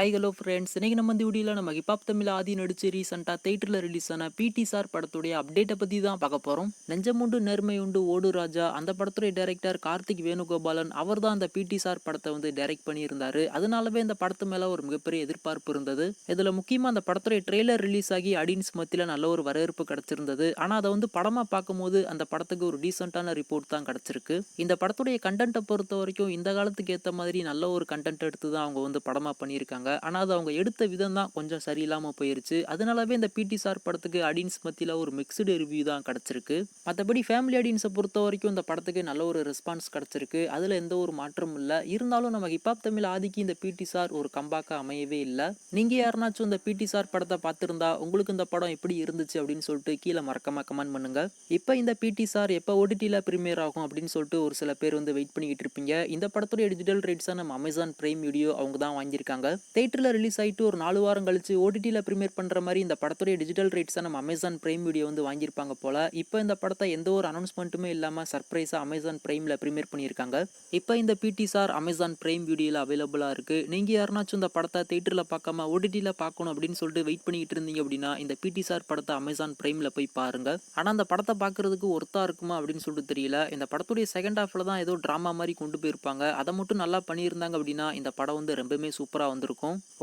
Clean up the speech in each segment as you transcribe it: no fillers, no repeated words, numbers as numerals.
Hi hello friends, இன்னைக்கு நம்ம இந்த வீடியோவில் நம்ம ஹிப்ஹாப் தமிழ் ஆதி நடிச்சு ரீசெண்டாக தேட்டரில் ரிலீஸ் ஆன பிடி சார் படத்துடைய அப்டேட்டை பற்றி தான் பார்க்க போகிறோம். நெஞ்சமுண்டு நேர்மை உண்டு ஓடு ராஜா அந்த படத்துடைய டைரக்டர் கார்த்திக் வேணுகோபாலன் அவர் தான் அந்த பிடி சார் படத்தை வந்து டைரக்ட் பண்ணியிருந்தாரு. அதனாலவே இந்த படத்து மேலே ஒரு மிகப்பெரிய எதிர்பார்ப்பு இருந்தது. இதில் முக்கியமாக அந்த படத்துடைய ட்ரெய்லர் ரிலீஸ் ஆகி ஆடியன்ஸ் மத்தியில் நல்ல ஒரு வரவேற்பு கிடைச்சிருந்தது. ஆனால் அதை வந்து படமாக பார்க்கும்போது அந்த படத்துக்கு ஒரு டீசெண்டான ரிப்போர்ட் தான் கிடைச்சிருக்கு. இந்த படத்துடைய கண்டென்ட்டை பொறுத்த வரைக்கும் இந்த காலத்துக்கு ஏற்ற மாதிரி நல்ல ஒரு கண்டென்ட் எடுத்து தான் அவங்க வந்து படமாக பண்ணியிருக்காங்க. ஆனா அது அவங்க எடுத்த விதம் தான் கொஞ்சம் சரியில்லாம போயிருச்சு. அதனாலவே இந்த பிடி சார் படத்துக்கு ஆடியன்ஸ் மத்தியில ஒரு மிக்ஸ்டு ரிவ்யூ தான் கிடைச்சிருக்கு. மற்றபடி ஃபேமிலி ஆடியன்ஸை பொறுத்த வரைக்கும் இந்த படத்துக்கு நல்ல ஒரு ரெஸ்பான்ஸ் கிடைச்சிருக்கு. அதுல எந்த ஒரு மாற்றமும் இல்லை. இருந்தாலும் நம்ம ஹிப்ஹாப் தமிழ் ஆதிக்கு இந்த பிடி சார் ஒரு கம்பாக்கா அமையவே இல்லை. நீங்க யாருனாச்சும் இந்த பிடி சார் படத்தை பார்த்திருந்தா உங்களுக்கு இந்த படம் எப்படி இருந்துச்சு அப்படின்னு சொல்லிட்டு கீழே மறக்காம கமெண்ட் பண்ணுங்க. இப்போ இந்த பிடி சார் எப்போ ஓடிடியில் ப்ரீமியர் ஆகும் அப்படின்னு சொல்லிட்டு ஒரு சில பேர் வந்து வெயிட் பண்ணிக்கிட்டு இருப்பீங்க. இந்த படத்துடைய டிஜிட்டல் ரைட்ஸை நம்ம அமேசான் பிரைம் வீடியோ அவங்க தான் வாங்கியிருக்காங்க. தேட்டரில் ரிலீஸ் ஆகிட்டு ஒரு 4 வாரம் கழிச்சு ஓடிடியில் ப்ரீமியர் பண்ணுற மாதிரி இந்த படத்துடைய டிஜிட்டல் ரைட்ஸை நம்ம அமேசான் பிரைம் வீடியோ வந்து வாங்கியிருப்பாங்க போல. இப்போ இந்த படத்தை எந்த ஒரு அனௌன்ஸ்மெண்ட்டுமே இல்லாமல் சர்ப்ரைஸாக அமேசான் பிரைமில் ப்ரீமியர் பண்ணியிருக்காங்க. இப்போ இந்த பிடி சார் அமேசான் பிரைம் வீடியோவில் அவைலபிளாக இருக்குது. நீங்கள் யாருனாச்சும் இந்த படத்தை தேட்டரில் பார்க்காம ஓடிடியில் பார்க்கணும் அப்படின்னு சொல்லிட்டு வெயிட் பண்ணிக்கிட்டு இருந்தீங்க அப்படின்னா இந்த பிடி சார் படத்தை அமேசான் பிரைமில் போய் பாருங்க. ஆனால் அந்த படத்தை பார்க்கறதுக்கு ஒர்த்தா இருக்குமா அப்படின்னு சொல்லிட்டு தெரியல. இந்த படத்துடைய செகண்ட் ஹாஃபில் தான் ஏதோ ட்ராமா மாதிரி கொண்டு போயிருப்பாங்க. அதை மட்டும் நல்லா பண்ணியிருந்தாங்க அப்படின்னா இந்த படம் வந்து ரொம்பவுமே சூப்பராக வந்திருக்கும்.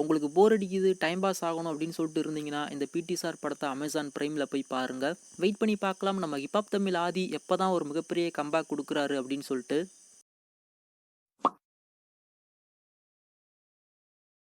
உங்களுக்கு போர் அடிக்குது, டைம் பாஸ் ஆகணும் அப்படின்னு சொல்லிட்டு இருந்தீங்கன்னா இந்த பிடி சார் படத்தை அமேசான் பிரைமில் போய் பாருங்க. வெயிட் பண்ணி பார்க்கலாம் நம்ம ஹிப்ஹாப் தமிழ் ஆதி எப்போ தான் ஒரு மிகப்பெரிய கம்பேக் கொடுக்குறாரு அப்படின்னு சொல்லிட்டு.